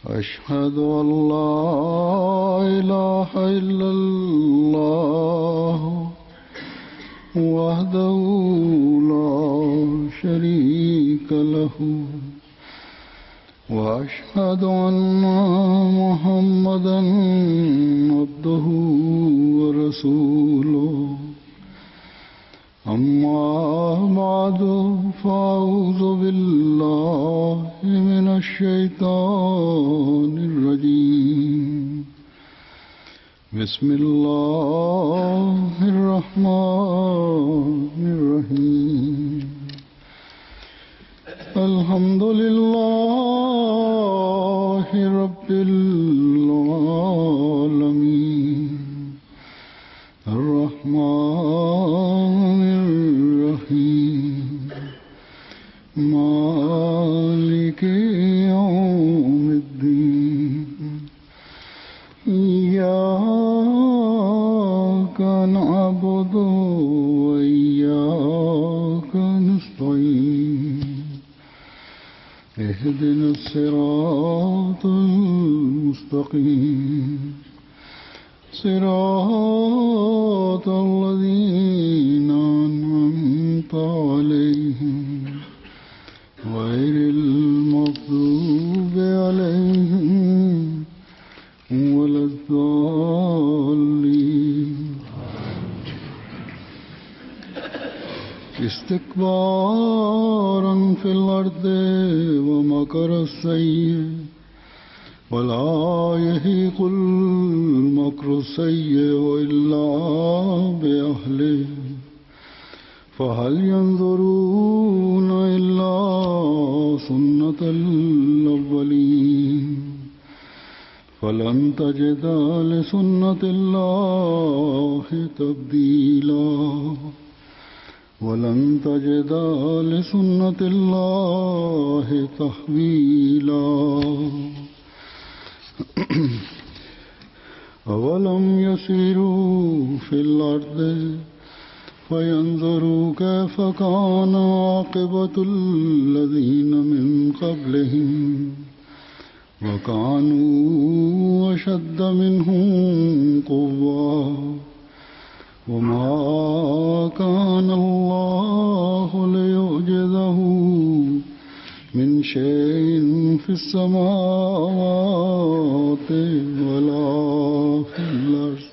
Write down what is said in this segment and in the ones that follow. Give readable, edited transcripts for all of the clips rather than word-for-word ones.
أشهد أن لا إله إلا الله وحده لا شريك له وأشهد أن محمدا عبده ورسوله أما بعد فأعوذ بالله من الشيطان الرجيم بسم الله الرحمن الرحيم الحمد لله رب العالمين الرحمن الرحيم مالك يوم الدين إياك نعبد وإياك نستعين اهدنا الصراط المستقيم صراط الذين أنعمت عليهم غير المغضوب عليهم ولا الضالين استكبارا في الأرض ومكر السيء ولا يحيق المكر السيء إلا بأهله فهل ينظرون إلا سنة الأولين فلن تجد لسنة الله تبديلا ولن تجد لسنة الله تحويلا أولم يسيروا في الأرض فينظروا كيف كان عاقبة الذين من قبلهم وكانوا أشد منهم قوة وما كان الله ليعجزه من شيء في السماوات ولا في الأرض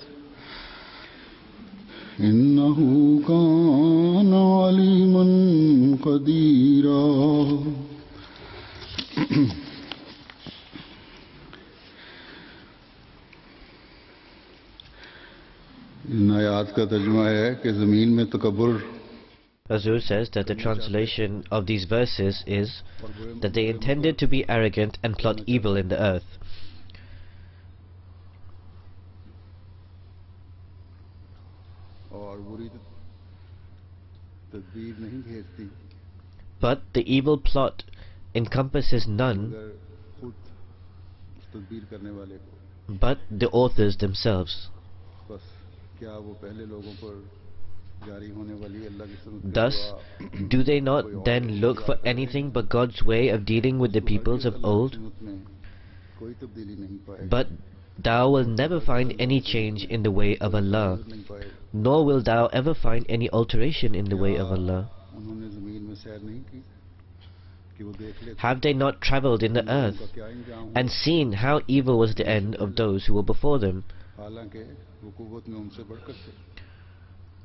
إنه كان عليما قديرا इन आयात का तर्जुमा है कि ज़मीन में तकब्बुर Hazur says that the translation of these verses is that they intended to be arrogant and plot evil in the earth. But the evil plot encompasses none but the authors themselves. Thus, do they not then look for anything but God's way of dealing with the peoples of old? But thou wilt never find any change in the way of Allah, nor wilt thou ever find any alteration in the way of Allah. Have they not travelled in the earth, and seen how evil was the end of those who were before them?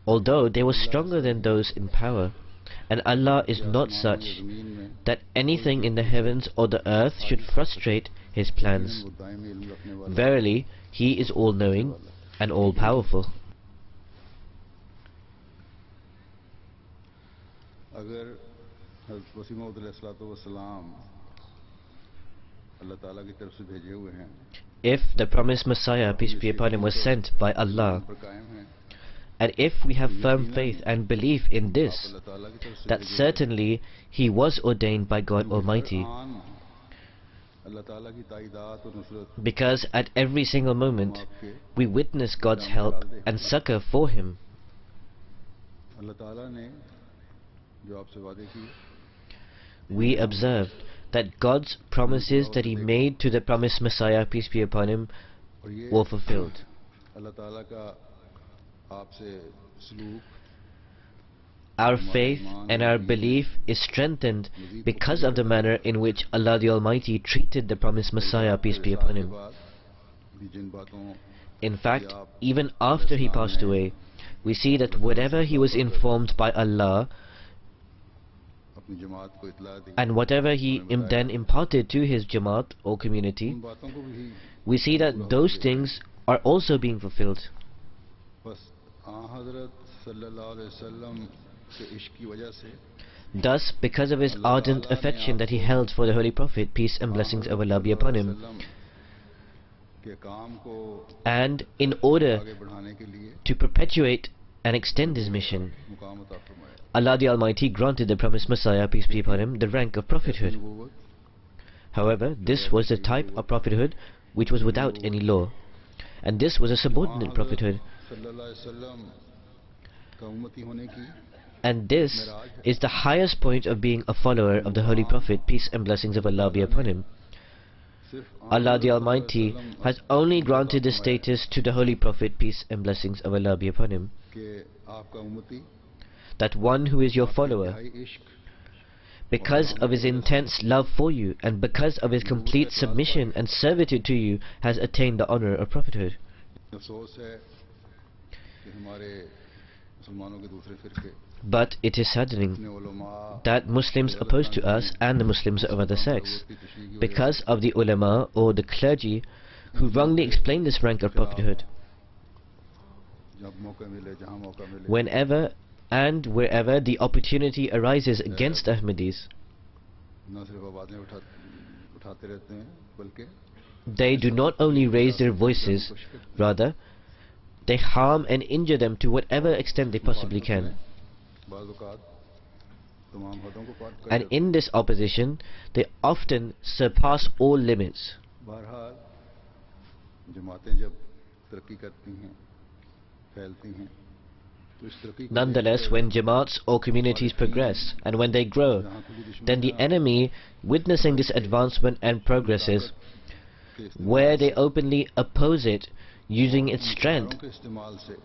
Although they were stronger than those in power, and Allah is not such that anything in the heavens or the earth should frustrate His plans. Verily, He is all-knowing and all-powerful. If the promised Messiah, peace be upon him, was sent by Allah, and if we have firm faith and belief in this, that certainly he was ordained by God Almighty, because at every single moment we witness God's help and succor for him. We observed that God's promises that He made to the promised Messiah, peace be upon him, और ये were fulfilled. अल्लाह ताला का आपसे सलूक Our faith and our belief is strengthened because of the manner in which Allah the Almighty treated the promised Messiah, peace be upon him. भी जिन बातों In fact, even after he passed away, we see that whatever he was informed by Allah अपनी जमात को इत्ला दी and whatever he then imparted to his Jamaat or community, उन बातों को भी we see that those things are also being fulfilled. बस हज़रत सल्लल्लाहु अलैहि वसल्लम के इश्क की वजह से Thus, because of his ardent affection that he held for the Holy Prophet, peace and blessings of Allah be upon him, के काम को and in order आगे बढ़ाने के लिए to perpetuate and extend his mission, मुकाम अता फरमाया Allah the Almighty granted the promised Messiah, peace be upon him, the rank of prophethood. नबूवत However, this was the type of prophethood which was without any law, and this was a subordinate prophethood, सल्लल्लाहु अलैहि वसल्लम का उम्मती होने की and this is the highest point of being a follower of the Holy Prophet, peace and blessings of Allah be upon him. सिर्फ Allah the Almighty has only granted the status to the Holy Prophet, peace and blessings of Allah be upon him, कि आपका उम्मती that one who is your follower, इंतहाई इश्क because of his intense love for you and because of his complete submission and servitude to you, has attained the honor of prophethood. अफसोस है कि हमारे मुसलमानों के दूसरे फिरके But it is saddening अपने उलमा that Muslims opposed to us and the Muslims of other sects, because of the ulama or the clergy who wrongly explain this rank of prophethood, जब मौका मिले जहाँ मौका मिले whenever and wherever the opportunity arises against Ahmadis, न सिर्फ आवाज़ें उठाते रहते हैं बल्कि they do not only raise their voices, rather they harm and injure them to whatever extent they possibly can. बाज़ औक़ात तमाम हदों को पार कर And देते in this opposition, they often surpass all limits. हैं। बहरहाल जमातें जब तरक्की करती हैं फैलती हैं तो इस तरक्की को Nonetheless, when Jamaats or communities progress and when they grow, जहाँ खुली then the दुश्मनियाँ enemy, witnessing this advancement and progresses, के इस्तेमाल where they openly oppose it, using its strength, के इस्तेमाल से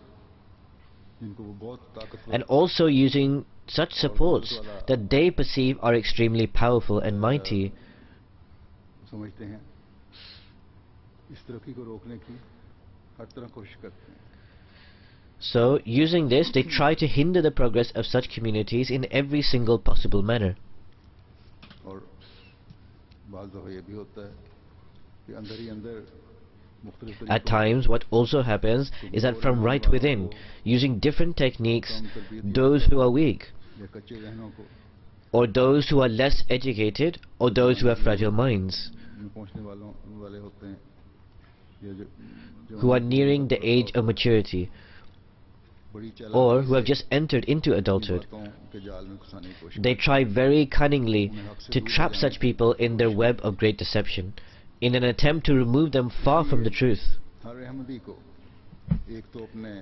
जिनको वो बहुत ताकतवर and also using such supports that they perceive are extremely powerful and mighty, समझते हैं इस तरक्की को रोकने की हर तरह कोशिश करते हैं so using this they try to hinder the progress of such communities in every single possible manner. और बाज़ दफ़ा ये भी होता है कि अंदर ही अंदर मुख्तलिफ At तरीकों times, what also happens is that from right within, using different techniques, those who are weak, या कच्चे जहनों को or those who are less educated, or those who have fragile minds, में पहुंचने वाले होते हैं या जो who are nearing the age of maturity, बड़ी चालाकी or who have से just entered into adulthood. बातों के जाल में घुसाने की कोशिश They try very cunningly to trap such people in their web of great deception, in an attempt to remove them far from the truth. हर अहमदी को एक तो अपने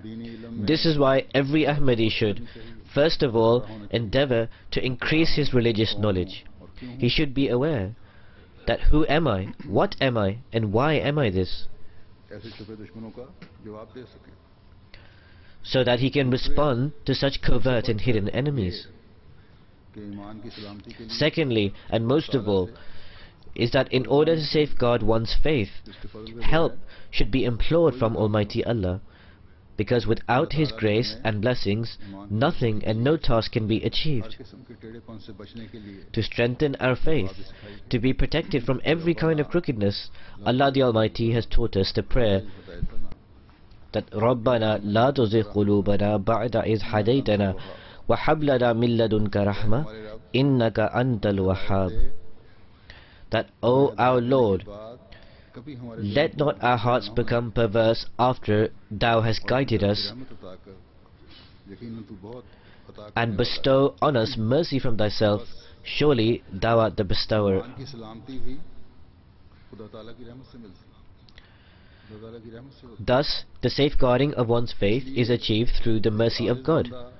दीनी इल्म में This is why every Ahmadi should, first of all, endeavor to increase his religious knowledge. और क्यों He should be aware that who am I, what am I, and why am I this, ऐसे छुपे दुश्मनों का जवाब दे सके so that he can respond to such covert and hidden enemies. कि ईमान की सलामती के लिए Secondly, and most of all, is that in order to safeguard one's faith, इसके फजल help should be implored from Almighty Allah, because without His grace and blessings, nothing and no task can be her achieved. किस्म के टेढ़ेपन से बचने के लिए To strengthen our faith, to be protected from every kind of crookedness, Allah the Almighty has taught us the prayer बताया था ना that رَبَّنَا لَا تُزِغْ قُلُوبَنَا بَعْدَ إِذْ هَدَيْتَنَا وَهَبْ لَنَا مِن لَّدُنكَ رَحْمَةً إِنَّكَ أَنْتَ الْوَهَّابُ. That, O our Lord, बात कभी हमारे let not our hearts become perverse after Thou hast guided us, रहमत अता कर यकीनन तू बहुत अता and करने bestow on us mercy from Thyself. Surely Thou art the bestower. ईमान की सलामती भी खुदा ताला की रहमत से मिलती है खुदा ताला की रहमत से होती Thus, the safeguarding of one's faith is achieved through the mercy of God. बंदा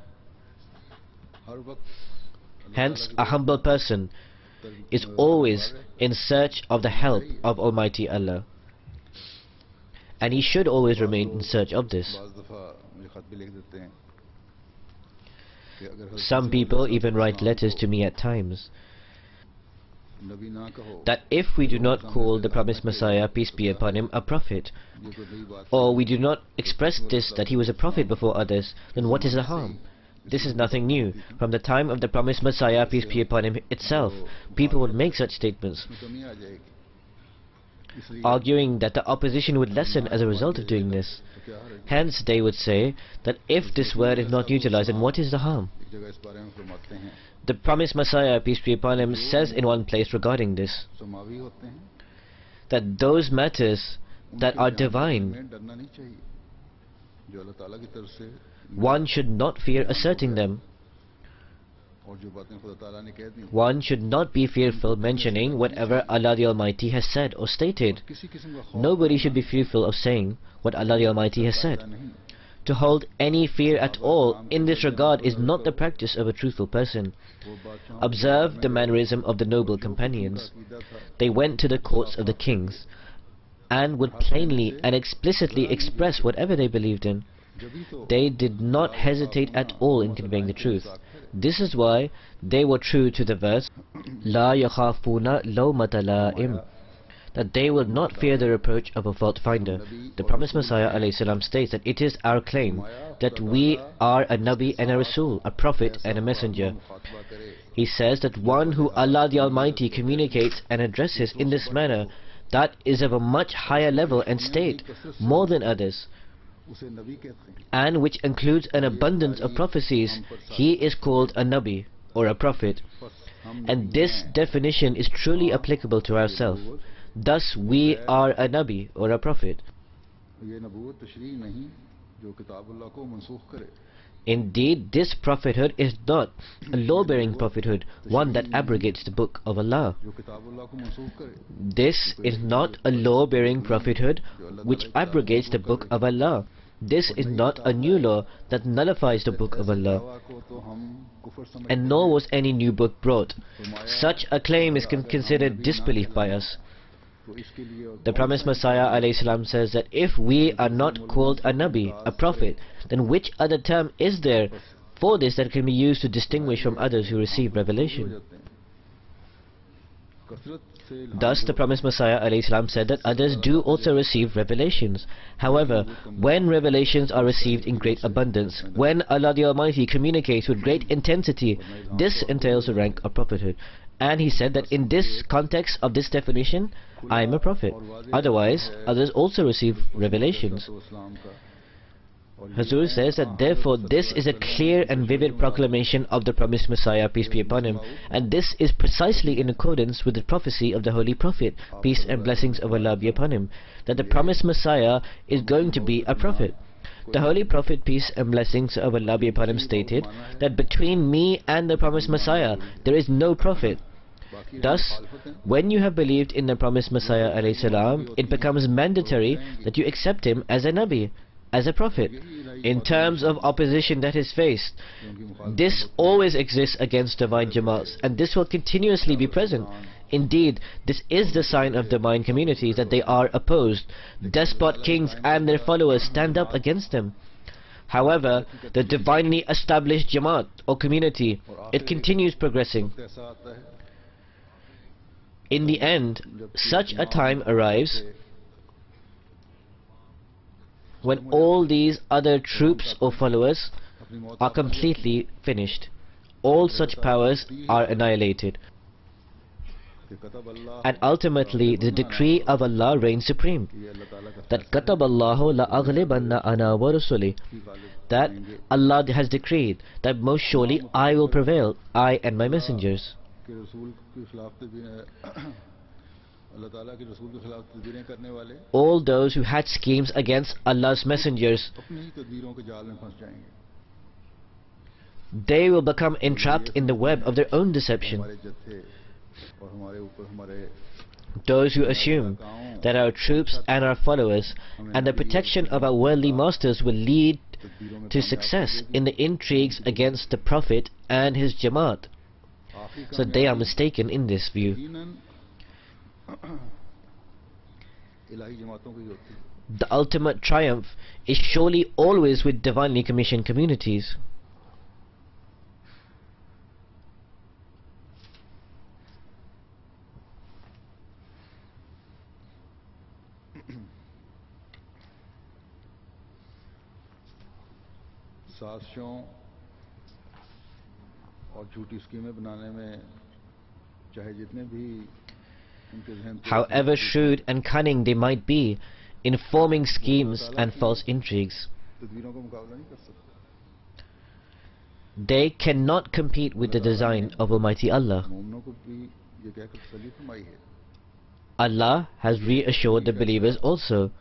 हर वक्त Hence, a humble person is always in search of the help of Almighty Allah, and he should always remain in search of this. Some people even write letters to me at times that if we do not call the promised Messiah, peace be upon him, a prophet, or we do not express this that he was a prophet before others, then what is the harm? This is nothing new. From the time of the promised Messiah, peace be upon him itself, people would make such statements, arguing that the opposition would lessen as a result of doing this. Hence they would say that if this word is not utilized, then what is the harm? The promised Messiah, peace be upon him, says in one place regarding this, that those matters that are divine, one should not fear asserting them. One should not be fearful mentioning whatever Allah the Almighty has said or stated. Nobody should be fearful of saying what Allah the Almighty has said. To hold any fear at all in this regard is not the practice of a truthful person. Observe the mannerism of the noble companions. They went to the courts of the kings and would plainly and explicitly express whatever they believed in. They did not hesitate at all in conveying the truth. This is why they were true to the verse, La yakhafuna lawmata la'im, that they will not fear the reproach of a fault finder. The promised Messiah ﷺ states that it is our claim that we are a Nabi and a Rasul, a prophet and a messenger. He says that one who Allah the Almighty communicates and addresses in this manner, that is of a much higher level and state, more than others, and which includes an abundance of prophecies, he is called a Nabi or a prophet. And this definition is truly applicable to ourselves. Thus we are a Nabi or a prophet. Indeed, this prophethood is not a law-bearing prophethood, one that abrogates the book of Allah. This is not a law-bearing prophethood which abrogates the book of Allah. This is not a new law that nullifies the book of Allah, and nor was any new book brought. Such a claim is considered disbelief by us. The promised Messiah ﷺ says that if we are not called a Nabi, a prophet, then which other term is there for this that can be used to distinguish from others who receive revelation? Thus the promised Messiah ﷺ said that others do also receive revelations. However, when revelations are received in great abundance, when Allah the Almighty communicates with great intensity, this entails the rank of prophethood. And he said that in this context of this definition, I am a prophet. Otherwise, others also receive revelations. Hazur says that therefore this is a clear and vivid proclamation of the promised Messiah, peace be upon him, and this is precisely in accordance with the prophecy of the Holy Prophet, peace and blessings of Allah be upon him, that the promised Messiah is going to be a prophet. The Holy Prophet, peace and blessings of Allah be upon him, stated that between me and the promised Messiah there is no prophet. Thus, when you have believed in the promised Messiah ﷺ, it becomes mandatory that you accept him as a Nabi, as a prophet. In terms of opposition that is faced, this always exists against divine Jamaats, and this will continuously be present. Indeed, this is the sign of divine communities, that they are opposed. Despot kings and their followers stand up against them. However, the divinely established Jamaat or community, it continues progressing. In the end, such a time arrives when all these other troops or followers are completely finished. All such powers are annihilated, and ultimately the decree of Allah reigns supreme, that Kataballahu la aghlibanna ana wa rusuli, that Allah has decreed that most surely I will prevail, I and my messengers. All those who had schemes against Allah's messengers, they will become entrapped in the web of their own deception. Those who assume that our troops and our followers and the protection of our worldly masters will lead to success in the intrigues against the Prophet and his Jamaat, So they are mistaken in this view. यकीनन इलाही जमातों की होती है. The ultimate triumph is surely always with divinely commissioned communities. साजिशों और झूठी स्कीमें बनाने में चाहे जितने भी उनके ज़हन पे However shrewd and cunning they might be in forming schemes and false intrigues, तदबीरों का मुकाबला नहीं कर सकते. they cannot compete with the design of Almighty Allah. मोमिनों को भी ये कहकर तसल्ली फरमाई है Allah has reassured the believers also,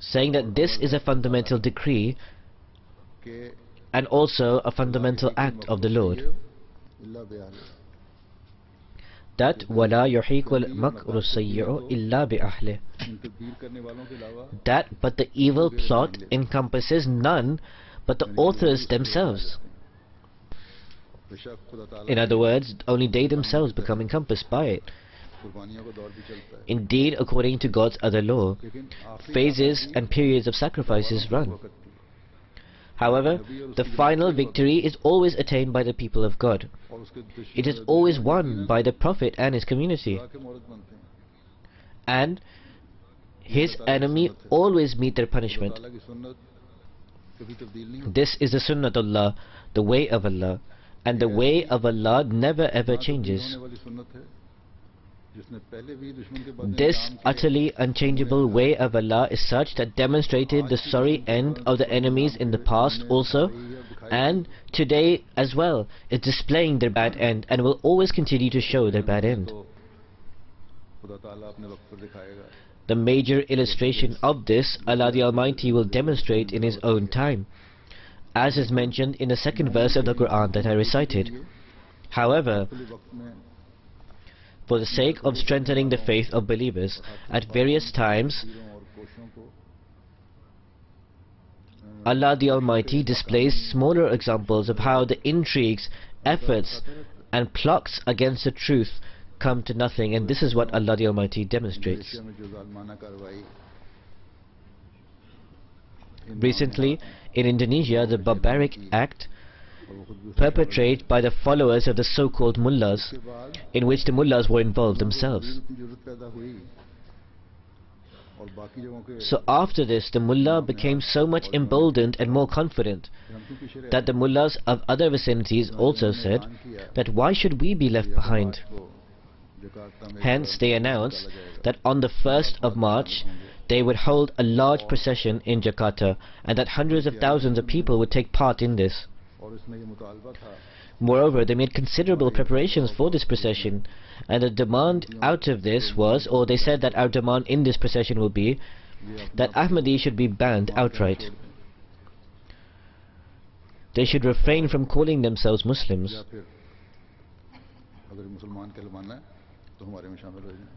saying that this is a fundamental decree कि and also a fundamental act of the Lord, इल्ला बेअहले. that وَلَا يُحِيقُ الْمَكْرُ السَّيِّئُ إِلَّا بِأَهْلِهِ, इन तदबीर करने वालों के अलावा that but the evil plot encompasses none but the authors themselves. बेशक खुदा ताला In other words, only they themselves become encompassed by it. कुर्बानियों का दौर भी चलता है. Indeed, according to God's other law, लेकिन आखिरी phases and periods of sacrifices run. वक्त थी. However, the final victory is always attained by the people of God. और उसके दुश्मन It is always won by the Prophet and his community, खुदा के मोहरत बनते हैं. and his enemy always meet their खुदा punishment. ताला की सुन्नत कभी तब्दील नहीं होती. This is the Sunnatullah, the way of Allah, and the way of Allah never ever changes. होने वाली सुन्नत है जिसने पहले भी दुश्मन के बदले This इंतकाम किए. utterly unchangeable way of Allah is such that demonstrated the sorry end of the enemies in the past also, and today as well is displaying their bad end and will always continue to show their bad end. तो खुदा ताला अपने वक्त पर दिखाएगा. The major illustration of this Allah the Almighty will demonstrate in His own time, as is mentioned in the second verse of the Quran that I recited. However, खुले वक्त में for the sake of strengthening the faith of believers, at various times तीरों और कोशिशों को Allah the Almighty displays smaller examples of how the intrigues, efforts and plots against the truth come to nothing, and this is what Allah the Almighty demonstrates. Asia में जो जालमाना कार्रवाई Recently, in Indonesia, the barbaric act और वो खुद भी उसमें perpetrated by the followers of the so-called mullahs, के बाद in which the mullahs were involved themselves. इतनी जरूरत पैदा हुई और बाकी जगहों के So after this, the mullah became so much emboldened and more confident हम क्यों पीछे रह that the mullahs of other vicinities also said that why should we be left behind? को जकार्ता में Hence they announced that on the 1st of March they would hold a large procession in Jakarta and that hundreds of thousands of people would take part in this. और इसमें ये मुतालबा था Moreover, they made considerable preparations for this procession, and the demand out of this was, or they said that our demand in this procession will be, ये that अपना Ahmadi should be banned outright. छोड़ दें They should refrain from calling themselves Muslims. या फिर अगर मुसलमान कहलवाना है तो हमारे में शामिल हो जाएं.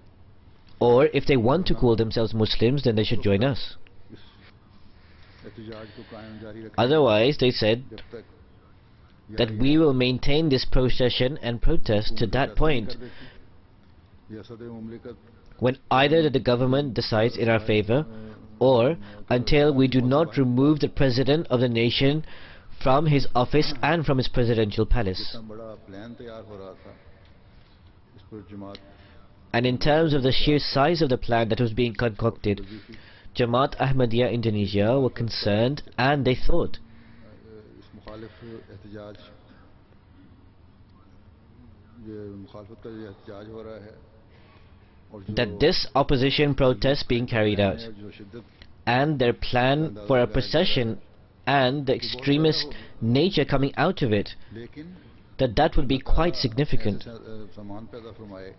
Or if they want to call themselves Muslims, then they should join us. इस एहतजाज को कायम जारी रखें Otherwise, they said जब तक that we will maintain this procession and protest to that point या सदर मुमलिकत when either the government decides in our favor or until we do not remove the president of the nation from his office and from his presidential palace. इतना बड़ा plan तैयार हो रहा था इस पर जमात And in terms of the sheer size of the plan that was being concocted, Jamaat Ahmadiyya Indonesia were concerned and they thought इस मुखालिफ एहतजाज ये मुखालफत का जो एहतजाज हो रहा है और जो that this opposition protest being carried out जो शिद्दत and their plan for a procession and the extremist nature coming out of it, लेकिन that would be quite significant. ऐसे सामान पैदा फरमाए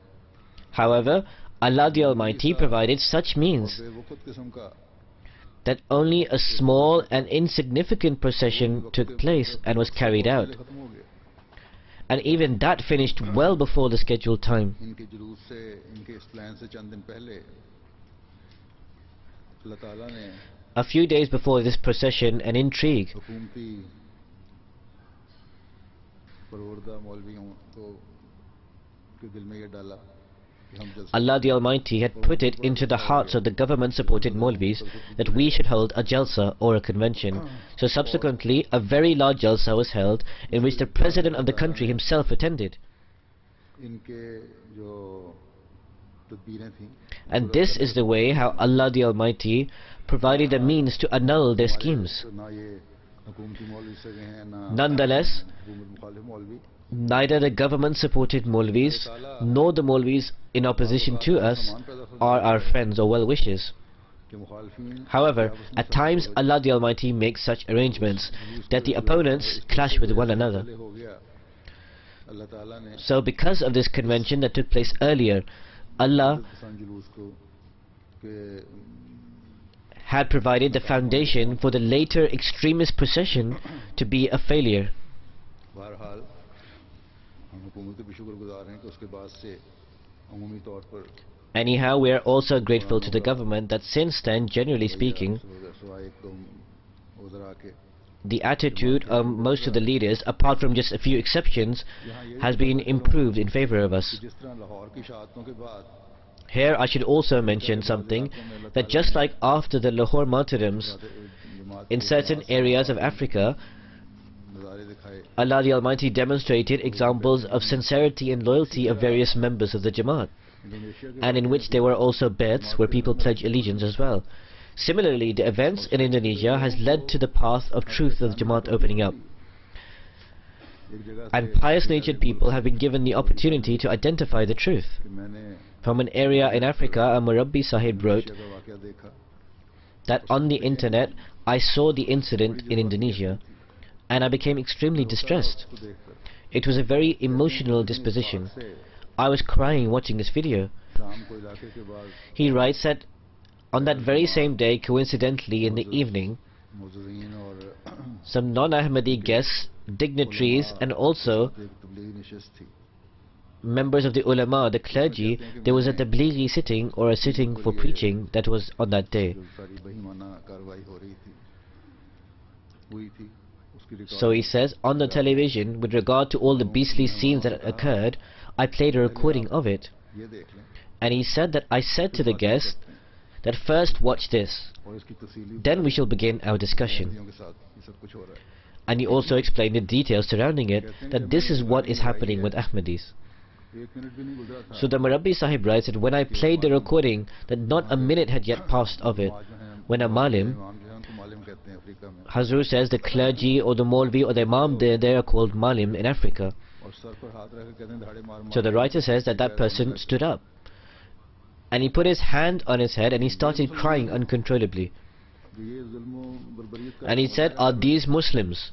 However, Allah the Almighty provided such means बेवकूफ़ किस्म का that only a small and insignificant procession took place and was carried out, खत्म हो गया. and even that finished well before the scheduled time. इनके जुलूस से इनके इस प्लान से चंद दिन पहले अल्लाह ताला ने A few days before this procession, an intrigue हुकूमती परवरदा मौलवियों को के दिल में ये डाला कि हम जलसे Allah the Almighty had put it into the hearts of the government-supported Maulvis that we should hold a jalsa or a convention. So subsequently, a very large jalsa was held in which the president of the country himself attended. इनके जो तदबीरें थीं And this is the way how Allah the Almighty provided the means to annul their schemes. ना ये हुकूमती मौलवी से गए हैं ना Nonetheless, हुकूमत मुखालिफ मौलवी neither the government-supported Maulvis nor the Maulvis in opposition to us are our friends or well-wishers. के मुखालिफिन However, at times Allah the Almighty makes such arrangements that the opponents clash with one another. पहले हो गया अल्लाह ताला ने So because of this convention that took place earlier, Allah किसान जुलूस को के had provided the foundation for the later extremist procession to be a failure. बहरहाल हम हुकूमत के भी शुक्रगुजार हैं कि उसके बाद से अमूमी तौर पर Anyhow, we are also grateful to the government that since then, generally speaking, सिवाय एक दो उज़रा के the attitude of most of the leaders, apart from just a few exceptions, has been improved in favor of us. जिस तरह लाहौर की शहादतों के बाद Here I should also mention something, that just like after the Lahore martyrdoms in certain areas of Africa, नज़ारे दिखाए Allah the Almighty demonstrated examples of sincerity and loyalty of various members of the Jamaat, Indonesia के and in which there were also bets where people pledge allegiance as well. Similarly, the events in Indonesia has led to the path of truth of the Jamaat opening up, एक जगह से and pious-natured people have been given the opportunity to identify the truth. कि मैंने From an area in Africa, a Murabbi Sahib wrote Indonesia का वाक़या देखा that on the internet I saw the incident in Indonesia and I became extremely distressed. उसको देखकर It was a very emotional disposition. से I was crying watching this video. शाम को इलाके के बाद He writes that on that very same day, coincidentally in the evening, मुअज़्ज़िज़ीन और some non-Ahmadi guests, dignitaries, and also एक तबलीगी नशिस्त थी members of the ulama, the clergy, there was a tablighi sitting or a sitting for preaching that was on that day. जो सारी बेईमाना कार्रवाई हो रही थी हुई थी उसकी record So he says, on the television, with regard to all the beastly scenes that occurred, I played a recording of it. ये देख लें And he said that I said to the guest that first watch this, और इसकी तफसीली then we shall begin our discussion. के साथ ये सब कुछ हो रहा है And he also explained the details surrounding it, that this is what is happening with Ahmadis. एक मिनट भी नहीं गुजरा था So the Murabbi Sahib writes that when I played the recording, that not a minute had yet passed of it, when a malim, इमाम जो है उनको मालिम कहते हैं अफ्रीका में Hazur says the clergy or the Maulvi or the Imam there, they are called malim in Africa. और sir पर हाथ रख के कहते हैं धाड़े मार So the writer says that that person stood up and he put his hand on his head and he started crying uncontrollably. ये जुल्म और बर्बरियत का And he said, are these Muslims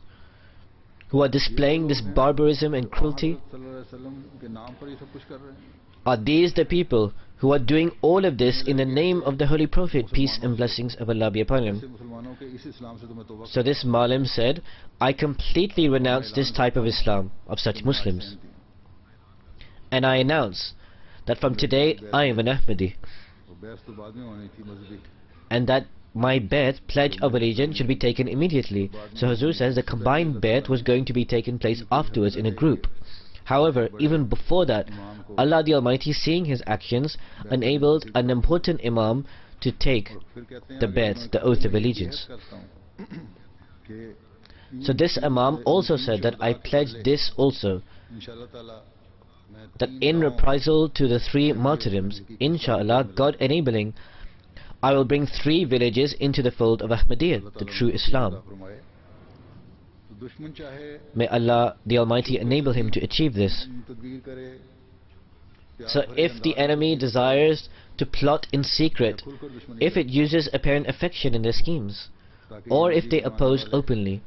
who are displaying this barbarism and cruelty? सल्लल्लाहु अलैहि वसल्लम के नाम पर ये सब कुछ कर रहे हैं Are these the people who are doing all of this in the name of the Holy Prophet, peace and blessings of Allah be upon him? ऐसे मुसलमानों के इस इस्लाम से तो मैं तौबा So this Malim said, I completely renounce this type of Islam, of such Muslims. And I announce that from today I am an Ahmadi, और बहस तो बाद में होनी थी मजहबी and that my bet, pledge of allegiance, should be taken immediately. So Hazur says the combined bet was going to be taken place afterwards in a group. However, even before that, Allah the Almighty, seeing his actions, enabled an important Imam to take फिर कहते हैं the bet, the oath of allegiance. करता हूँ कि So this Imam also said that I pledge this also, इंशाअल्लाह ताला मैं that in reprisal to the 3 martyrdoms, inshallah, God enabling, I will bring 3 villages into the fold of Ahmadiyya, the true Islam. फरमाए तो दुश्मन चाहे May Allah the Almighty enable him to achieve this. तदबीर करे So if the enemy desires to plot in secret, खुलकर दुश्मनी if it uses apparent affection in their schemes, ताकि or if they oppose openly,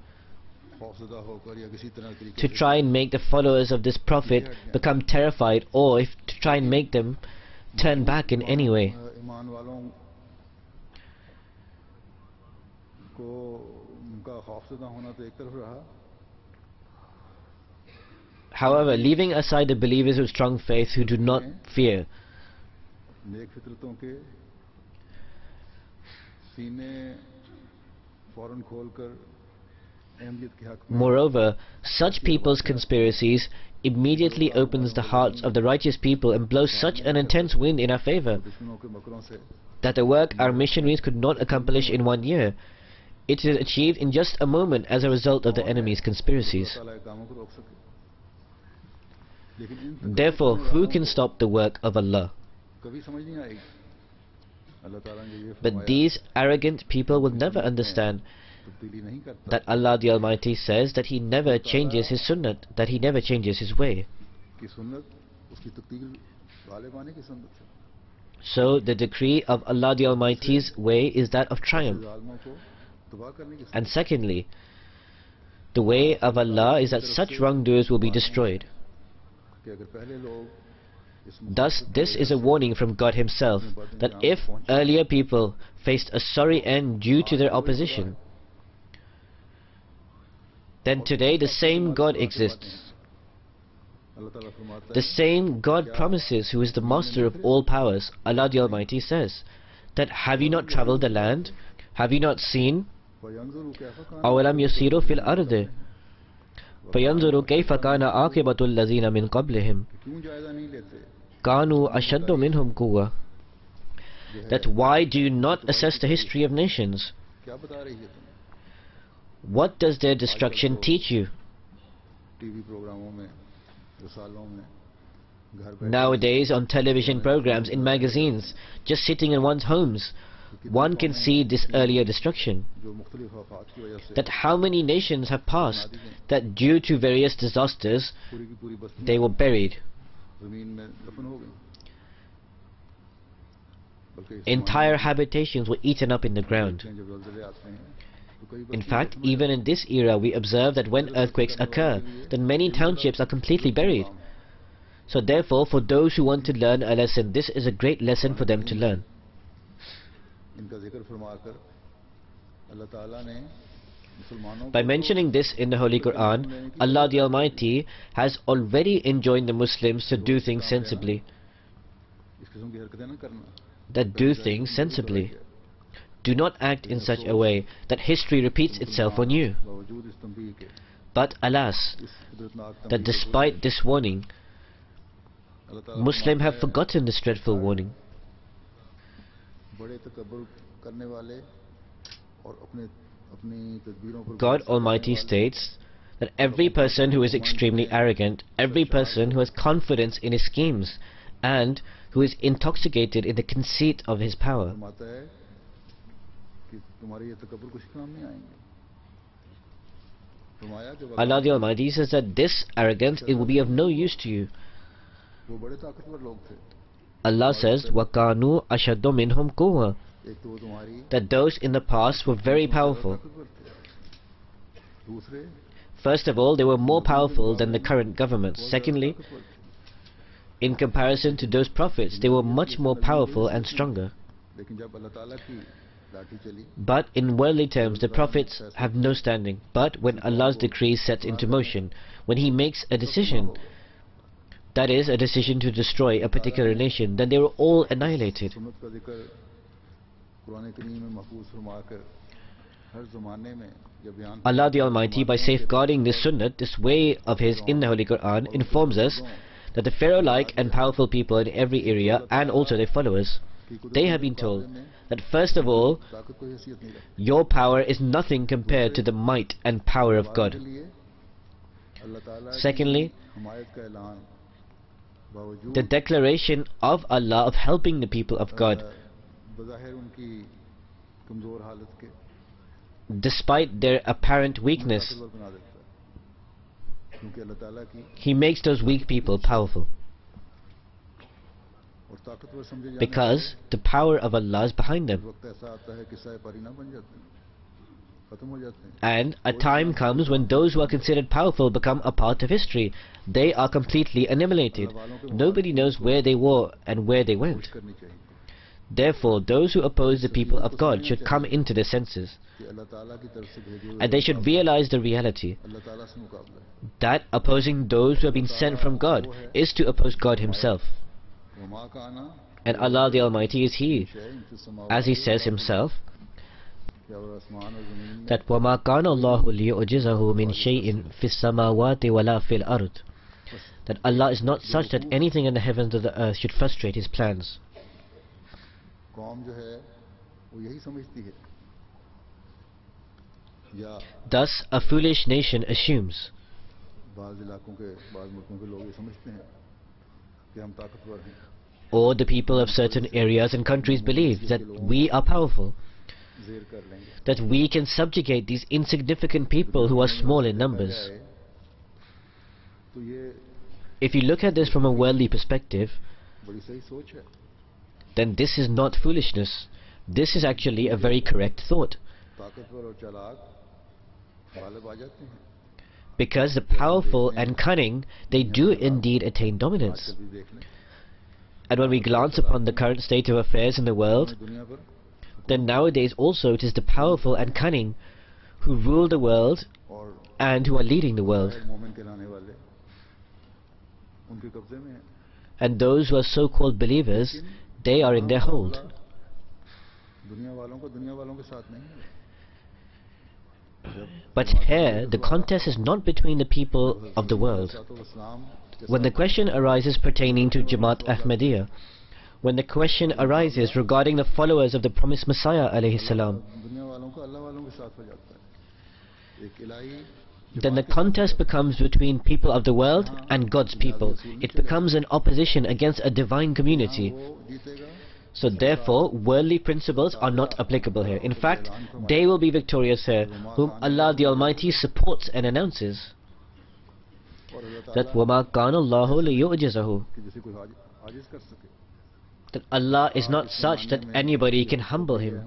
खौफजदा होकर या किसी तरह तरीके to try and make the followers of this prophet become terrified, or if to try and make them turn back in any way. ईमान वालों को उनका खौफजदा होना तो एक तरफ रहा However, leaving aside the believers with strong faith who do not fear, नेक फितरतों के सीने फौरन खोलकर अहमियत के हक में Moreover, such people's conspiracies immediately opens the hearts of the righteous people and blows such an intense wind in our favor दुश्मनों के मकरों से that the work our missionaries could not accomplish in 1 year, it is achieved in just a moment as a result of the enemy's conspiracies. अल्लाह ताला के कामों को रोक सके। लेकिन इन Therefore, who can stop the work of Allah? कभी समझ नहीं आएगी। अल्लाह ताला ने ये But these arrogant people will never understand तब्दीली नहीं करता that Allah the Almighty says that He never changes His sunnah, that He never changes His way. कि सुन्नत उसकी तब्दील गालिब आने की सुन्नत है। So the decree of Allah the Almighty's way is that of triumph. जालिमों को तबाह करने की And secondly, the way of Allah is that such wrongdoers will be destroyed. कि अगर पहले लोग इस Thus, this is a warning from God Himself that if earlier people faced a sorry end due to their opposition, then today the same God exists. अल्लाह ताला फरमाता The same God promises, who is the master of all powers. Allah the Almighty says that have you not travelled the land? Have you not seen? वयंजुरु कैफा कान أَوَلَمْ يَسِيرُوا فِي الْأَرْضِ فَيَنْظُرُوا كَيْفَ كَانَ عَاقِبَةُ الَّذِينَ مِنْ قَبْلِهِمْ क्यों जायजा नहीं लेते كَانُوا أَشَدَّ مِنْهُمْ قُوَّةً. That why do you not assess the history of nations? क्या बता रही है तुम What does their destruction teach you? TV प्रोग्रामों में रसालों में घर बैठे Nowadays on television programs, in magazines, just sitting in one's homes, one can see this earlier destruction. जो मुख्तलिफ आफात की वजह से That how many nations have passed, that due to various disasters, पूरी की पूरी बस्ती they were buried. जमीन में दफन हो गई बल्कि इस Entire habitations were eaten up in the ground. जब जल्जले आते हैं तो कई In बस्तियां fact, even in this era, we observe that when earthquakes occur, then many townships are completely buried. So therefore, for those who want to learn a lesson, this is a great lesson for them to learn. इनका जिक्र फरमाकर अल्लाह ताला ने मुसलमानों By को mentioning this in the Holy Quran, Allah the Almighty has already enjoined the Muslims to do things sensibly, इस किस्म की हरकतें न करना that do things sensibly. Do not act in such a way that history repeats itself on you. बावजूद इस तंबीह के But alas, इस कुदरतनाक that तंबीह के despite this warning, अल्लाह ताला Muslims have फरमाता है, forgotten this dreadful warning. बड़े तकब्बुर करने वाले और अपने अपनी तदबीरों पर God Almighty states that every person who is extremely arrogant, every person who has confidence in his schemes, and who is intoxicated in the conceit of his power, फरमाता है कि तुम्हारे ये तकब्बुर कुछ काम नहीं आएंगे फरमाया कि Allah the Almighty says that this arrogance, it will be of no use to you. वो बड़े ताकतवर लोग थे Allah says, وَكَانُوا أَشَدُّ مِنْهُمْ قُوَّةً. एक तो वो तुम्हारी That those in the past were very powerful. ताकतवर थे दूसरे First of all, they were more powerful than the current governments. Secondly, ताकतवर थे in comparison to those prophets, they were much more powerful and stronger. लेकिन जब अल्लाह ताला की लाठी चली But in worldly terms, the prophets have no standing. But when Allah's decree sets into motion, when He makes a decision, that is, a decision to destroy a particular nation, then they were all annihilated. सुन्नत का जिक्र कुरान करीम में महफूज फरमाकर हर ज़माने में जब बयान Allah the Almighty, by safeguarding this sunnah, this way of His in the Holy Quran, informs us that the Pharaoh-like and powerful people in every area, and also their followers, they have been told that first of all, ताकत कोई हैसियत नहीं रखती your power is nothing compared to the might and power of के God. लिए अल्लाह ताला की Secondly, हमायत का ऐलान बावजूद the declaration of Allah of helping the people of God, बज़ाहिर उनकी कमज़ोर हालत के despite their apparent weakness, ताकतवर बना देता है क्योंकि अल्लाह ताला की He makes those weak people powerful, और ताकतवर समझे जाने because the power of Allah is behind वाले them. वक्त ऐसा आता है कि साए पारी ना बन जाते हैं खत्म हो जाते हैं And a time comes when those who are considered powerful become a part of history. They are completely annihilated. Nobody knows where they were and where they कोशिश went. करनी चाहिए Therefore, those who oppose the people of God should come into their senses, कि अल्लाह ताला की तरफ से भेजे हुए and they should realize the reality अल्लाह ताला से मुकाबला है that opposing those who have been sent from God is to oppose God Himself. वमा काना And Allah the Almighty is He, शैइन fish समावात as He says Himself, that وَمَا كَانَ اللَّهُ لِيُعْجِزَهُ مِنْ شَيْءٍ فِي السَّمَاوَاتِ وَلَا فِي الْأَرْضِ, that Allah is not such that anything in the heavens or the earth should frustrate His plans. Thus, a foolish nation assumes, or the people of certain areas and countries believe, that we are powerful, that we can subjugate these insignificant people who are small in numbers. If you look at this from a worldly perspective, then this is not foolishness. This is actually a very correct thought. Because the powerful and cunning, they do indeed attain dominance. And when we glance upon the current state of affairs in the world, then nowadays also it is the powerful and cunning who rule the world and who are leading the world. And those who are so-called believers, they are in their hold. But here, the contest is not between the people of the world. When the question arises pertaining to Jamaat Ahmadiyya, when the question arises regarding the followers of the promised Messiah alayhi salam, then the contest becomes between people of the world and God's people. It becomes an opposition against a divine community. So therefore, worldly principles are not applicable here. In fact, they will be victorious here, whom Allah the Almighty supports and announces. That وَمَا كَانَ اللَّهُ لِيُعْجِزَهُ, that Allah is not such that anybody can humble Him.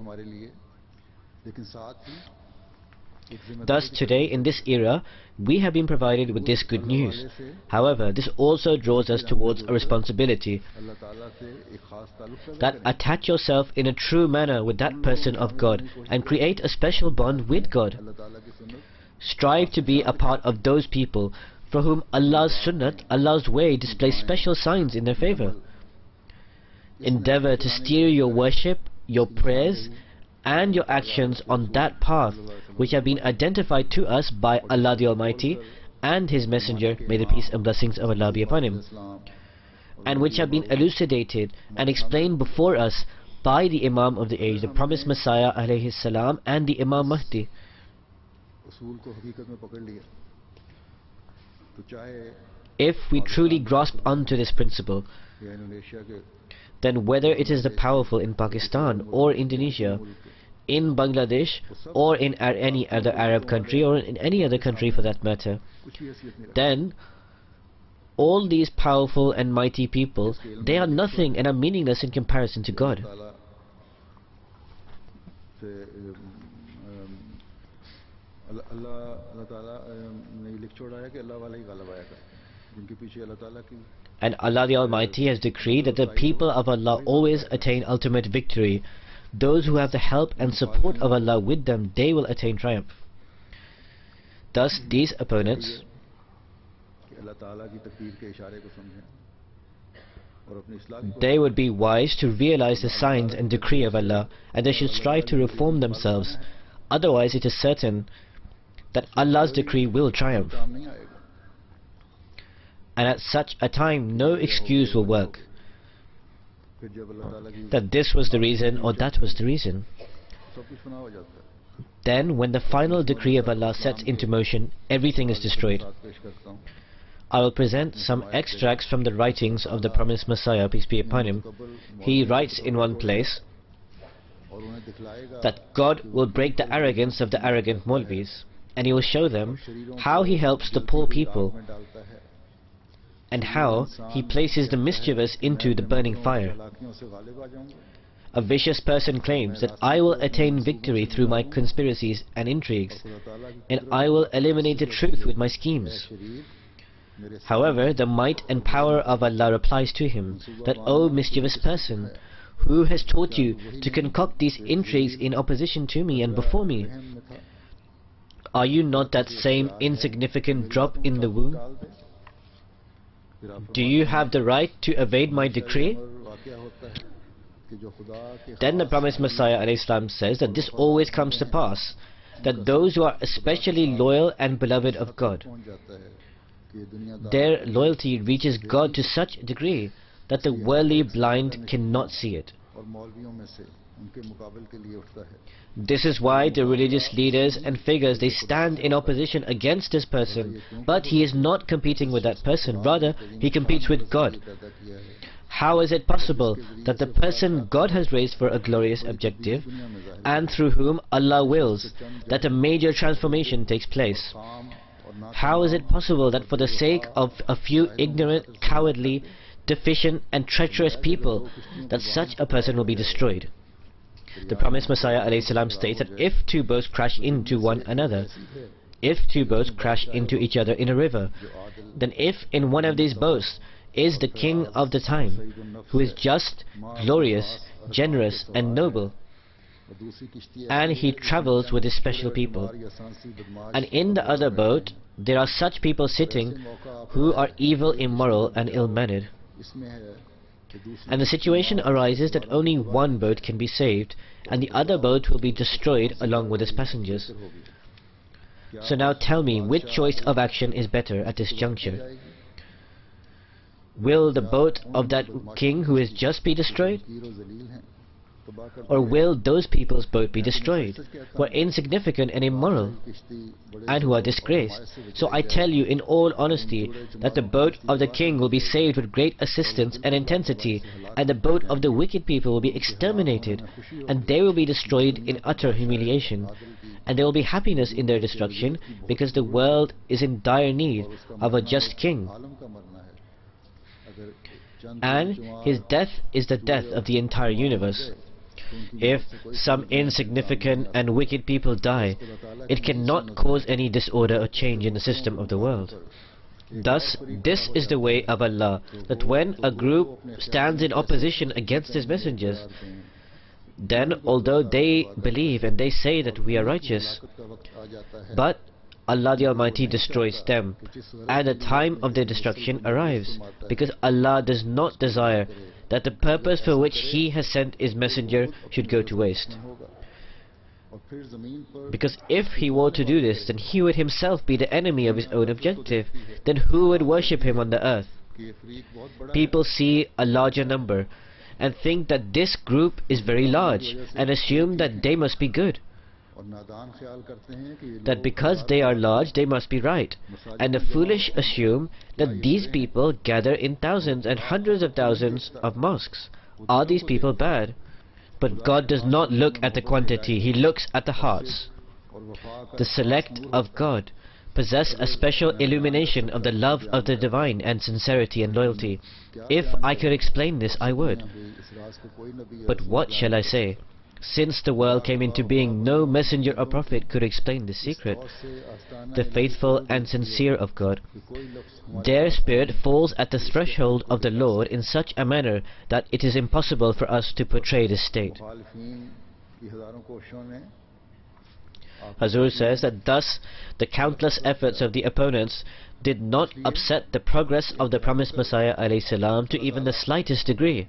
Thus today, in this era, we have been provided with this good news. However, this also draws us towards a responsibility, that attach yourself in a true manner with that person of God and create a special bond with God. Strive to be a part of those people for whom Allah's sunnat, Allah's way, displays special signs in their favor. Endeavor to steer your worship, your prayers, and your actions on that path which have been identified to us by Allah the Almighty and His Messenger, may the peace and blessings of Allah be upon him, and which have been elucidated and explained before us by the Imam of the age, the promised Messiah alayhi salam, and the Imam Mahdi. If we truly grasp onto this principle, then whether it is the powerful in Pakistan or Indonesia, in Bangladesh or in any other Arab country or in any other country for that matter, then all these powerful and mighty people, they are nothing and are meaningless in comparison to God. And Allah the Almighty has decreed that the people of Allah always attain ultimate victory. Those who have the help and support of Allah with them, they will attain triumph. Thus these opponents, they would be wise to realize the signs and decree of Allah, and they should strive to reform themselves. Otherwise it is certain that Allah's decree will triumph. And at such a time no excuse will work, that this was the reason or that was the reason. Then when the final decree of Allah sets into motion, everything is destroyed. I will present some extracts from the writings of the promised Messiah, peace be upon him. He writes in one place that God will break the arrogance of the arrogant Maulvis, and He will show them how He helps the poor people and how He places the mischievous into the burning fire. A vicious person claims that I will attain victory through my conspiracies and intrigues, and I will eliminate the truth with my schemes. However, the might and power of Allah replies to him that, O mischievous person, who has taught you to concoct these intrigues in opposition to me and before me? Are you not that same insignificant drop in the womb? Do you have the right to evade my decree? Then the promised Messiah ﷺ says that this always comes to pass, that those who are especially loyal and beloved of God, their loyalty reaches God to such a degree that the worldly blind cannot see it. This is why the religious leaders and figures, they stand in opposition against this person, but he is not competing with that person, rather he competes with God. How is it possible that the person God has raised for a glorious objective, and through whom Allah wills that a major transformation takes place, how is it possible that for the sake of a few ignorant, cowardly, deficient and treacherous people, that such a person will be destroyed? The promised Messiah ﷺ states that if two boats crash into one another, if two boats crash into each other in a river, then if in one of these boats is the king of the time, who is just, glorious, generous and noble, and he travels with his special people, and in the other boat there are such people sitting who are evil, immoral and ill-mannered, and the situation arises that only one boat can be saved, and the other boat will be destroyed along with its passengers. So now tell me, which choice of action is better at this juncture? Will the boat of that king who is just be destroyed? Or will those people's boat be destroyed, who are insignificant and immoral, and who are disgraced? So I tell you in all honesty that the boat of the king will be saved with great assistance and intensity, and the boat of the wicked people will be exterminated, and they will be destroyed in utter humiliation, and there will be happiness in their destruction, because the world is in dire need of a just king, and his death is the death of the entire universe. If some insignificant and wicked people die, it cannot cause any disorder or change in the system of the world. Thus, this is the way of Allah, that when a group stands in opposition against His messengers, then although they believe and they say that we are righteous, but Allah the Almighty destroys them, and the time of their destruction arrives, because Allah does not desire that the purpose for which He has sent His messenger should go to waste. Because if He were to do this, then He would Himself be the enemy of His own objective. Then who would worship Him on the earth? People see a larger number and think that this group is very large, and assume that they must be good, that because they are large they must be right, and the foolish assume that these people gather in thousands and hundreds of thousands of mosques. Are these people bad? But God does not look at the quantity, He looks at the hearts. The select of God possess a special illumination of the love of the divine and sincerity and loyalty. If I could explain this, I would. But what shall I say? Since the world came into being, no messenger or prophet could explain this secret. The faithful and sincere of God, their spirit falls at the threshold of the Lord in such a manner that it is impossible for us to portray this state. Hazur says that thus the countless efforts of the opponents did not upset the progress of the promised Messiah ﷺ to even the slightest degree.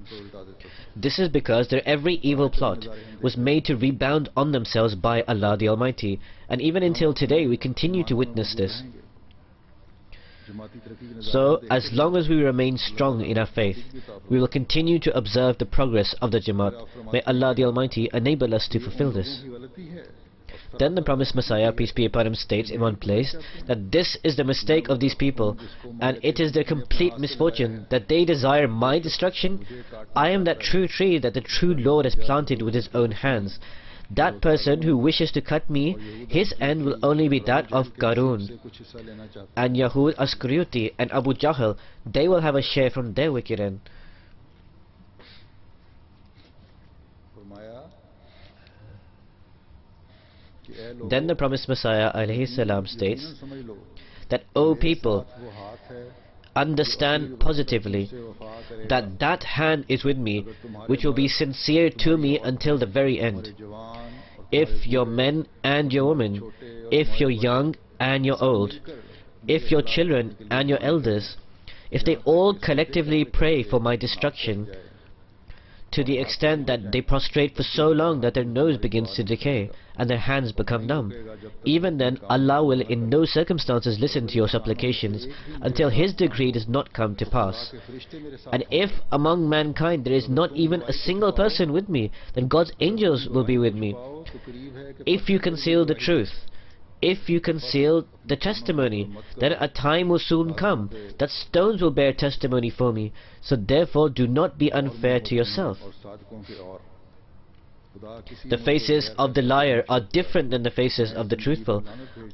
This is because their every evil plot was made to rebound on themselves by Allah the Almighty, and even until today we continue to witness this. So, as long as we remain strong in our faith, we will continue to observe the progress of the Jamaat. May Allah the Almighty enable us to fulfill this. Then the promised Messiah, peace be upon him, states in one place that this is the mistake of these people, and it is their complete misfortune that they desire my destruction. I am that true tree that the true Lord has planted with His own hands. That person who wishes to cut me, his end will only be that of Qarun and Yahud Askariyuti and Abu Jahl. They will have a share from their wicked end. Then the promised Messiah ﷺ states that, O people, understand positively that that hand is with me, which will be sincere to me until the very end. If your men and your women, if your young and your old, if your children and your elders, if they all collectively pray for my destruction, to the extent that they prostrate for so long that their nose begins to decay and their hands become numb. Even then, Allah will in no circumstances listen to your supplications until His decree does not come to pass. And if among mankind there is not even a single person with me, then God's angels will be with me. If you conceal the truth, if you conceal the testimony, then a time will soon come that stones will bear testimony for me. So therefore do not be unfair to yourself. The faces of the liar are different than the faces of the truthful.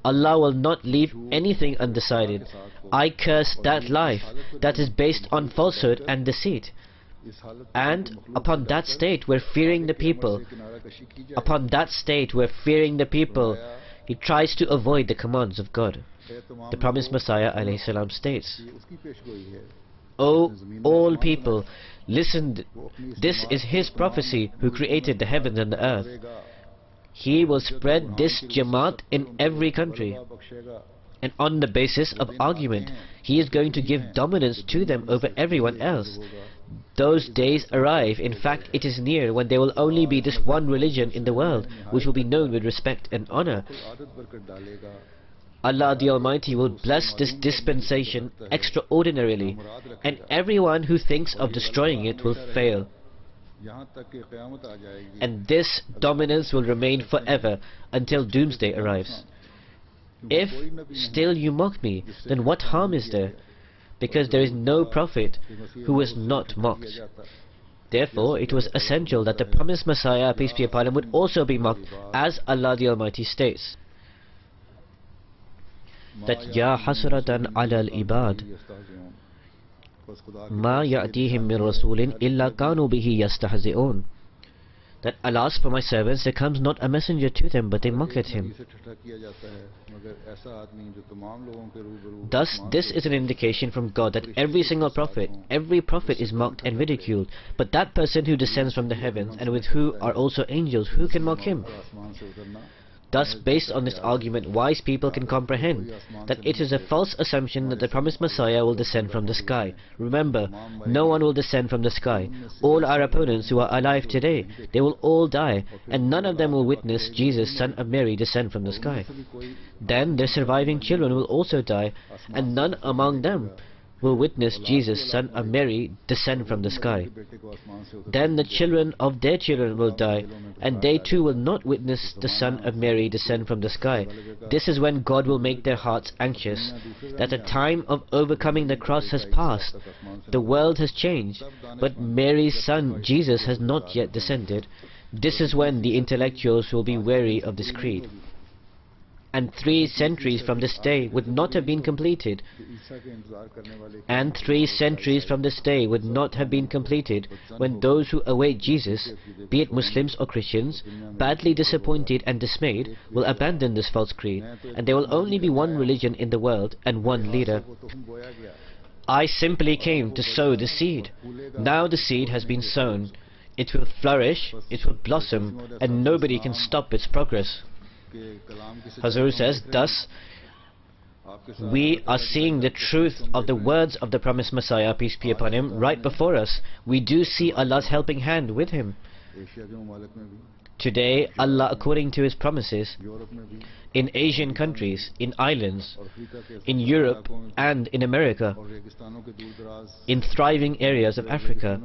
Allah will not leave anything undecided. I curse that life that is based on falsehood and deceit. And upon that state we're fearing the people. Upon that state we're fearing the people. He tries to avoid the commands of God. The promised Messiah ﷺ states, O all people, listen, this is His prophecy who created the heavens and the earth. He will spread this Jamaat in every country. And on the basis of argument, He is going to give dominance to them over everyone else. Those days arrive, in fact it is near, when there will only be this one religion in the world, which will be known with respect and honor. Allah the Almighty will bless this dispensation extraordinarily, and everyone who thinks of destroying it will fail. And this dominance will remain forever until doomsday arrives. If still you mock me, then what harm is there? Because there is no prophet who was not mocked. Therefore, it was essential that the promised Messiah, peace be upon him, would also be mocked, as Allah the Almighty states, that Ya hasratan ala al-ibad ma ya'tihim min rasulin illa kanu bihi yastahzi'un. That alas for my servants, there comes not a messenger to them, but they mock at him. Thus, this is an indication from God that every prophet is mocked and ridiculed, but that person who descends from the heavens, and with who are also angels, who can mock him? Thus, based on this argument, wise people can comprehend that it is a false assumption that the promised Messiah will descend from the sky. Remember, no one will descend from the sky. All our opponents who are alive today, they will all die, and none of them will witness Jesus, son of Mary, descend from the sky. Then their surviving children will also die, and none among them will witness Jesus, son of Mary, descend from the sky. Then the children of their children will die, and they too will not witness the son of Mary descend from the sky. This is when God will make their hearts anxious, that the time of overcoming the cross has passed. The world has changed, but Mary's son Jesus has not yet descended. This is when the intellectuals will be wary of this creed. And 3 centuries from this day would not have been completed. And 3 centuries from this day would not have been completed when those who await Jesus, be it Muslims or Christians, badly disappointed and dismayed, will abandon this false creed, and there will only be one religion in the world and one leader. I simply came to sow the seed. Now the seed has been sown. It will flourish, it will blossom, and nobody can stop its progress. Hazur says, thus, we are seeing the truth of the words of the promised Messiah, peace be upon him, right before us. We do see Allah's helping hand with him. Today, Allah, according to His promises, in Asian countries, in islands, in Europe and in America, in thriving areas of Africa,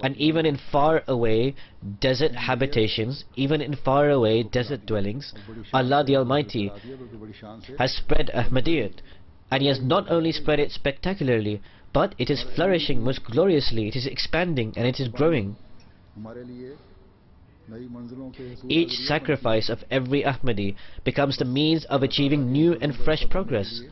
and even in far away desert habitations, even in far away desert dwellings, Allah the Almighty has spread Ahmadiyyat, and He has not only spread it spectacularly, but it is flourishing most gloriously, it is expanding and it is growing. Each sacrifice of every Ahmadi becomes the means of achieving new and fresh progress.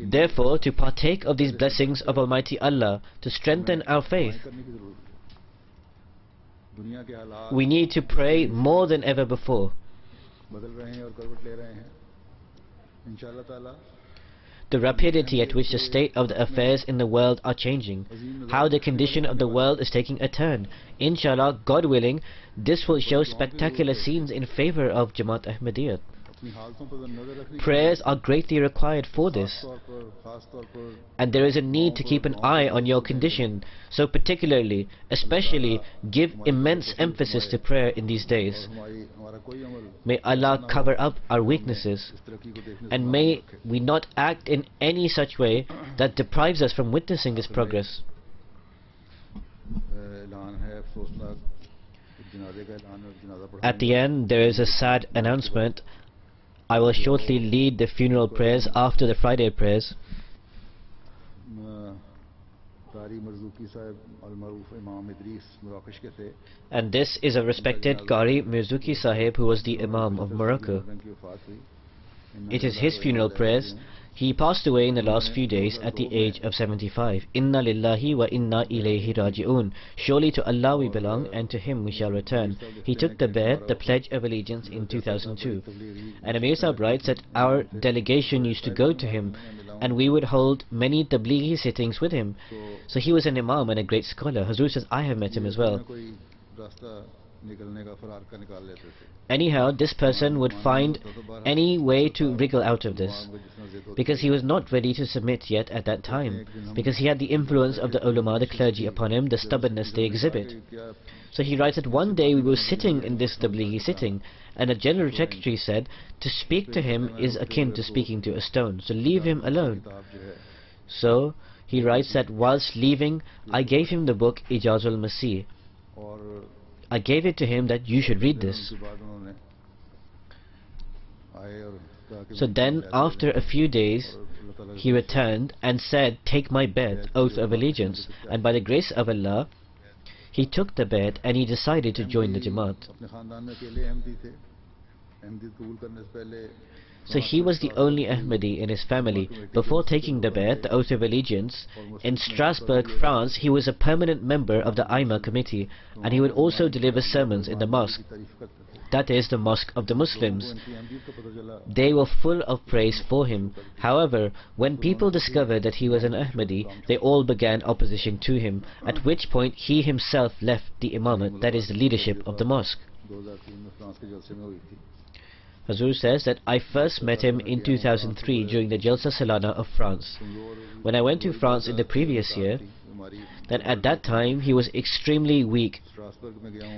Therefore, to partake of these blessings of Almighty Allah, to strengthen our faith, we need to pray more than ever before. The rapidity at which the state of the affairs in the world are changing, how the condition of the world is taking a turn. Inshallah, God willing, this will show spectacular scenes in favor of Jamaat Ahmadiyyat. Prayers are greatly required for this, and there is a need to keep an eye on your condition. So particularly, especially, give immense emphasis to prayer in these days. May Allah cover up our weaknesses, and may we not act in any such way that deprives us from witnessing His progress. At the end, there is a sad announcement. I will shortly lead the funeral prayers after the Friday prayers. And this is a respected Qari Mirzuki Sahib, who was the Imam of Morocco. It is his funeral prayers. He passed away in the last few days at the age of 75. Inna lillahi wa inna ilayhi raji'un. Surely to Allah we belong, and to Him we shall return. He took the bay'at, the Pledge of Allegiance, in 2002. And Amir Sahib writes that our delegation used to go to him, and we would hold many tablighi sittings with him. So he was an Imam and a great scholar. Hazur says, I have met him as well. Anyhow, this person would find any way to wriggle out of this, because he was not ready to submit yet at that time, because he had the influence of the ulama, the clergy, upon him, the stubbornness they exhibit. So he writes that one day we were sitting in this tablighi sitting, and the general secretary said, to speak to him is akin to speaking to a stone, so leave him alone. So he writes that whilst leaving, I gave him the book Ijazul Masih. I gave it to him that you should read this. So then, after a few days, he returned and said, take my bay'at, oath of allegiance. And by the grace of Allah, he took the bay'at and he decided to join the Jamaat. So he was the only Ahmadi in his family. Before taking the bay'at, the oath of allegiance, in Strasbourg, France, he was a permanent member of the Aima committee, and he would also deliver sermons in the mosque. That is, the mosque of the Muslims. They were full of praise for him. However, when people discovered that he was an Ahmadi, they all began opposition to him, at which point he himself left the imamat, that is, the leadership of the mosque. Hazur says that I first met him in 2003 during the Jalsa Salana of France. When I went to France in the previous year, then at that time he was extremely weak.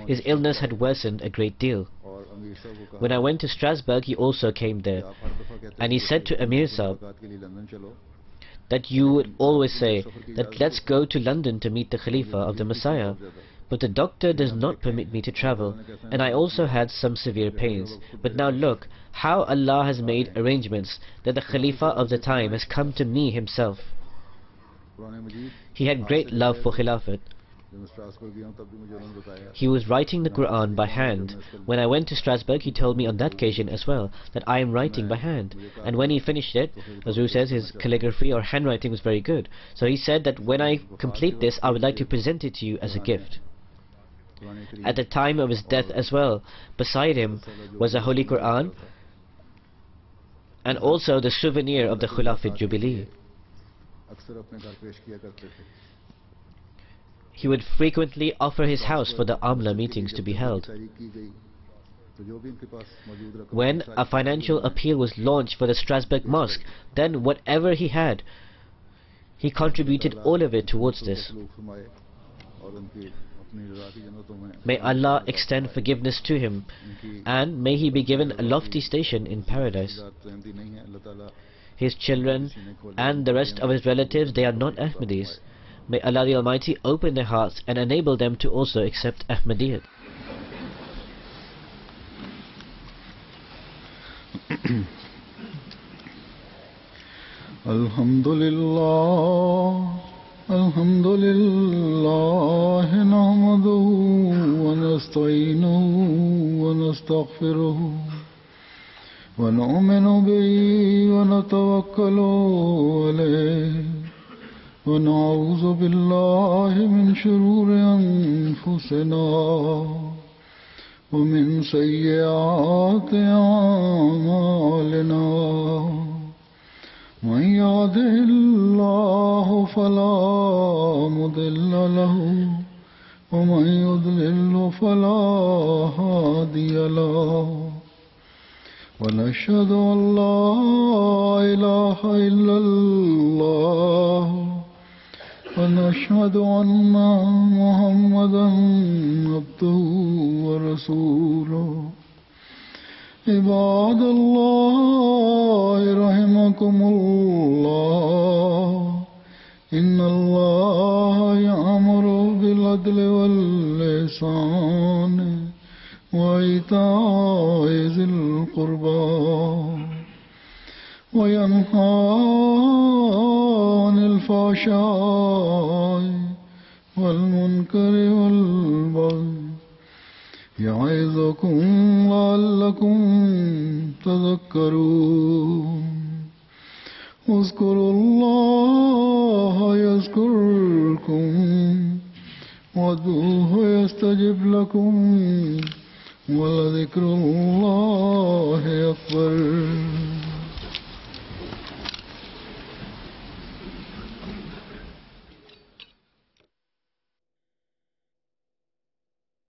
His illness had worsened a great deal. When I went to Strasbourg, he also came there, and he said to Amir Sahib that you would always say that let's go to London to meet the Khalifa of the Messiah. But the doctor does not permit me to travel, and I also had some severe pains. But now look, how Allah has made arrangements that the Khalifa of the time has come to me himself. He had great love for Khilafat. He was writing the Quran by hand. When I went to Strasbourg, he told me on that occasion as well that I am writing by hand. And when he finished it, Hazur says his calligraphy or handwriting was very good. So he said that when I complete this, I would like to present it to you as a gift. At the time of his death as well, beside him was a Holy Quran and also the souvenir of the Khilafat Jubilee. He would frequently offer his house for the Amla meetings to be held. When a financial appeal was launched for the Strasbourg Mosque, then whatever he had, he contributed all of it towards this. May Allah extend forgiveness to him, and may he be given a lofty station in paradise. His children and the rest of his relatives, they are not Ahmadis. May Allah the Almighty open their hearts and enable them to also accept Ahmadiyyat. Alhamdulillah, Alhamdulillah, nahmaduhu wa nasta'inuhu wa nastaghfiruhu wa nu'minu bihi wa natawakkalu alayhi wa na'udhu billahi min shururi anfusina wa min sayyiati a'malina. من يهده الله فلا مضل له ومن يضلل فلا هادي له ونشهد أن لا إله إلا الله ونشهد أن محمدا عبده ورسوله عباد الله رحمكم الله إن الله يأمر بالعدل والإحسان وإيتاء ذي القربى وينهى عن الفحشاء والمنكر والبغي يعظكم لعلكم تذكرون اذكروا الله يذكركم وادعوه يستجب لكم ولذكر الله أكبر.